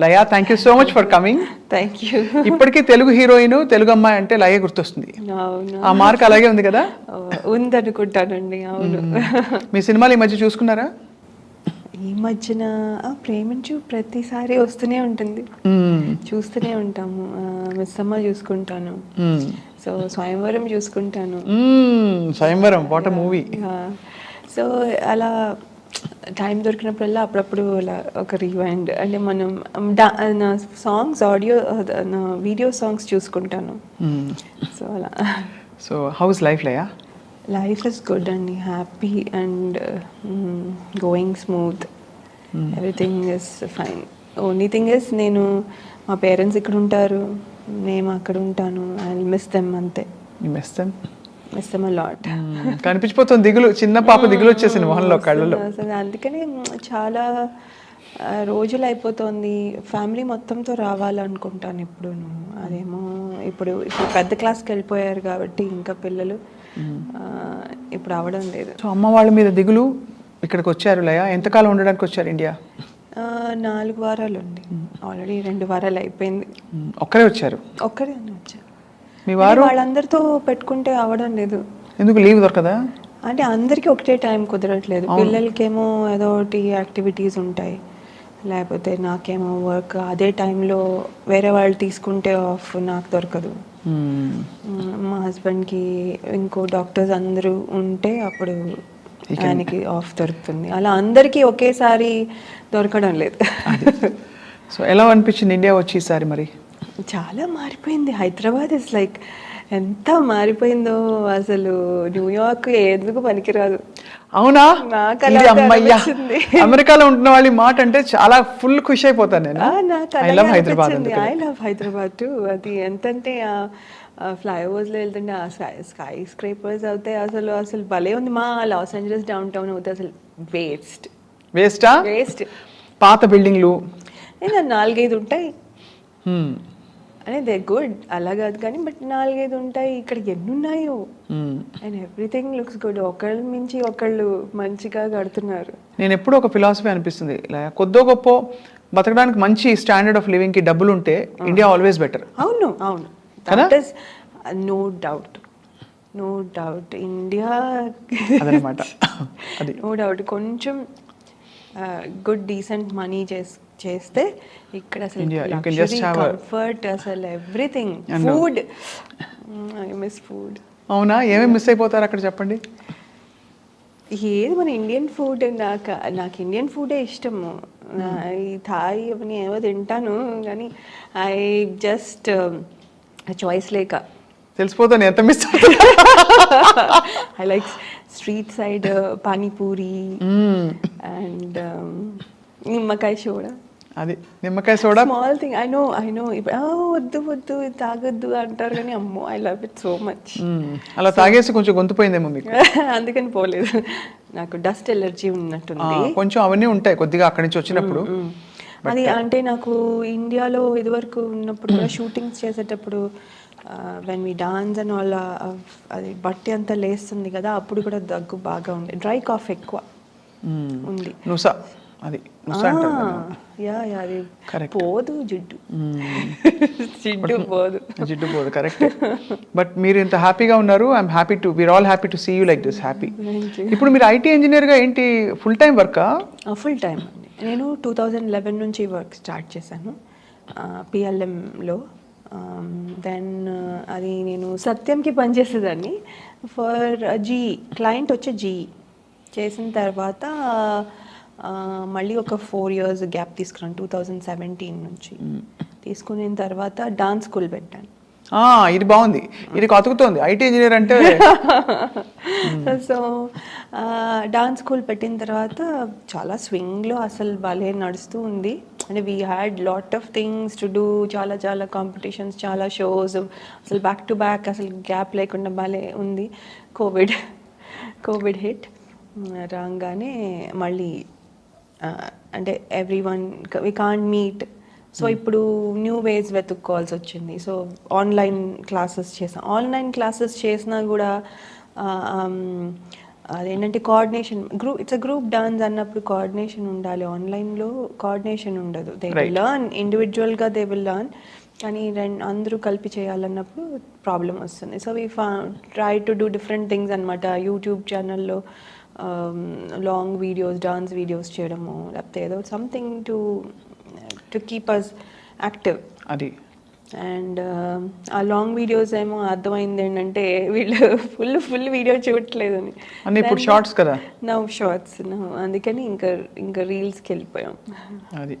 Laya, thank you so much for coming. Thank you. ఇప్పటికీ Telugu heroine, Telugu అమ్మాయి అంటే లయ గుర్తొస్తుంది. అవును, ఆ మార్క్ అలాగే ఉంది కదా? ఉందనుకుంటానండి. అవును. మీ సినిమాలు ఈ మధ్య చూసుకున్నారా? ఈ మధ్యన ప్రేమించు ప్రతిసారి వస్తూనే ఉంటుంది, చూస్తూనే ఉంటాము. మిస్సమ్మ చూసుకుంటాను, సో స్వయంవరం చూసుకుంటాను. Swayamvaram, what a movie. So అలా టైం దొరికినప్పుడల్లా అప్పుడప్పుడు అలా ఒక రివైండ్ అంటే మనం నా సాంగ్స్ ఆడియో నా వీడియో సాంగ్స్ చూసుకుంటాను. సో అలా. సో హౌస్ లైఫ్ లయ? లైఫ్ ఇస్ గుడ్ అండి, happy and going smooth, everything is fine. Only thing is నేను మా పేరెంట్స్ ఇక్కడ ఉంటారు, నేను అక్కడ ఉంటాను. ఐ మిస్ దెమ్ అంతే. Miss them? Miss them a lot. కనిపించిపోతుంది దిగులు, చిన్న పాప దిగులు వచ్చేసింది మొహంలో, కళ్ళలో. అందుకని చాలా రోజులు అయిపోతుంది. ఫ్యామిలీ మొత్తంతో రావాలనుకుంటాను ఇప్పుడు. అదేమో ఇప్పుడు పెద్ద క్లాస్కి వెళ్ళిపోయారు కాబట్టి ఇంకా పిల్లలు ఇప్పుడు అవడం లేదు. సో అమ్మ వాళ్ళ మీద దిగులు, ఇక్కడికి వచ్చారు లయ. ఎంతకాలం ఉండడానికి వచ్చారు ఇండియా? 4 వారాలు అండి. ఆల్రెడీ 2 వారాలు అయిపోయింది. ఒక్కరే వచ్చారు? ఒక్కరే వచ్చారు. మీ వారు? వాళ్ళందరితో పెట్టుకుంటే అవడం లేదు. ఎందుకు, లీవ్ దొరకదా? అంటే అందరికీ ఒకటే టైం కుదరట్లేదు. పిల్లలకేమో ఏదో ఒకటి యాక్టివిటీస్ ఉంటాయి, లేకపోతే నాకేమో వర్క్. అదే టైంలో వేరే వాళ్ళు తీసుకుంటే ఆఫ్ నాకు దొరకదు. మా హస్బెండ్కి ఇంకో డాక్టర్స్ అందరూ ఉంటే అప్పుడు ఆయనకి ఆఫ్ దొరుకుతుంది. అలా అందరికీ ఒకేసారి దొరకడం లేదు. సో ఎలా అనిపించింది ఇండియా వచ్చి ఈసారి మరి? చాలా మారిపోయింది. హైదరాబాద్ ఇస్ లైక్ ఎంత మారిపోయిందో అసలు. న్యూయార్క్ ఎందుకు పనికిరాదు. అవునా? నాకు అమ్మయ్యా, అమెరికాలో ఉంటున్న వాళ్ళు మాట అంటే చాలా ఫుల్ ఖుషి అయిపోతాను నేను. I love Hyderabad to. అది ఎంతంటే ఫ్లైఓవర్స్లో వెళ్తుంటే ఆ స్కై స్క్రేపర్స్ అవుతాయి. అసలు అసలు భలే ఉంది. మా లాస్ ఏంజలస్ డౌన్ టౌన్ అవుతాయి అసలు వేస్ట్. పాత బిల్డింగ్లు 4-5 ఉంటాయి. అంటే దే గుడ్, అలా కాదు కానీ, బట్ 4-5 ఉంటాయి. ఇక్కడ ఎన్ని ఉన్నాయో, అండ్ ఎవ్రీథింగ్ లుక్స్ గుడ్. ఒకళ్ళ మించి ఒకళ్ళు మంచిగా కడుతున్నారు. నేను ఎప్పుడు ఒక ఫిలాసఫీ అనిపిస్తుంది, కొద్దో గొప్ప బతకడానికి మంచి స్టాండర్డ్ ఆఫ్ లివింగ్ కి డబ్బులు ఉంటే ఇండియా ఆల్వేస్ బెటర్. అవును, నో డౌట్. ఇండియా అదనమాట. No doubt. కొంచెం గుడ్ డీసెంట్ మనీ చేస్తే ఇక్కడ అసలు కంఫర్ట్, అసలు everything. Food, I miss food. అవునా? ఏమేమి మిస్ అయిపోతారు అక్కడ చెప్పండి. ఏది మన ఇండియన్ ఫుడ్. నాకు ఇండియన్ ఫుడే ఇష్టము. ఈ థాయ్ అవన్నీ ఏవో తింటాను కానీ ఐ జస్ట్ చాయిస్ లేక తెలిసిపోతాను ఎంత miss. I like street side panipuri and నిమ్మకాయ సోడా. అది నిమ్మకాయ soda small thing. I know వద్దు తాగొద్దు అంటారు కానీ అమ్మో I love it so much. అలా తాగేసి కొంచెం గొంతుపోయిందేమో మీకు. అందుకని పోలేదు. నాకు డస్ట్ ఎలర్జీ ఉన్నట్టుంది కొంచెం. అవన్నీ ఉంటాయి కొద్దిగా అక్కడి నుంచి వచ్చినప్పుడు. అది అంటే నాకు ఇండియాలో ఇదివరకు ఉన్నప్పుడు కూడా షూటింగ్స్ చేసేటప్పుడు when we dance and all, అది బట్టి అంతా లేస్తుంది కదా, అప్పుడు కూడా దగ్గు బాగా ఉంది. డ్రై కాఫ్ ఎక్కువ ఉంది. అది పోదు, జిడ్డు పోదు. కరెక్ట్. బట్ మీరు ఇంత హ్యాపీగా ఉన్నారు. I'm happy to, we're all happy to see you like this. Happy. ఇప్పుడు మీరు ఐటీ ఇంజనీర్ గా ఏంటి, ఫుల్ టైం వర్కా? ఫుల్ టైం అండి. నేను 2011 నుంచి వర్క్ స్టార్ట్ చేశాను పిఎల్ఎంలో. దెన్ అది నేను సత్యంకి పనిచేసేదాన్ని ఫర్ క్లయింట్ వచ్చే జీఈ. చేసిన తర్వాత మళ్ళీ ఒక 4 years గ్యాప్ తీసుకున్నాను. 2017 నుంచి తీసుకున్న తర్వాత డాన్స్ స్కూల్ పెట్టాను. ఇది బాగుంది, ఇది కతుకుతోంది ఐటీ ఇంజనీర్ అంటే. సో డాన్స్ స్కూల్ పెట్టిన తర్వాత చాలా స్వింగ్లో అసలు భలే నడుస్తూ ఉంది. అంటే we had lot of things to do. చాలా కాంపిటీషన్స్, చాలా షోస్, అసలు బ్యాక్ టు బ్యాక్, అసలు గ్యాప్ లేకుండా భలే ఉంది. కోవిడ్ హిట్ రాగానే మళ్ళీ అంటే everyone we can't meet. So ఇప్పుడు న్యూ వేస్ వెతుక్కోవాల్సి వచ్చింది. సో ఆన్లైన్ క్లాసెస్ చేసాం. ఆన్లైన్ క్లాసెస్ చేసినా కూడా అదేంటంటే coordination it's a group dance అన్నప్పుడు కోఆర్డినేషన్ ఉండాలి. ఆన్లైన్లో కోఆర్డినేషన్ ఉండదు. దే విల్ లర్న్ ఇండివిజువల్గా, దే విల్ లర్న్. కానీ అందరూ కలిపి చేయాలన్నప్పుడు ప్రాబ్లం వస్తుంది. So we try to do different things అనమాట. యూట్యూబ్ ఛానల్లో లాంగ్ వీడియోస్, డాన్స్ వీడియోస్ చేయడము, లేకపోతే ఏదో something to keep us active. అది అండ్ ఆ లాంగ్ వీడియోస్ ఏమో అర్థమైంది ఏంటంటే వీళ్ళు ఫుల్ వీడియో చూడట్లేదు అని. అన్నీ ఇప్పుడు షార్ట్స్ కదా. నవ్ షార్ట్స్, అందుకని ఇంకా రీల్స్కి వెళ్ళిపోయాం. అది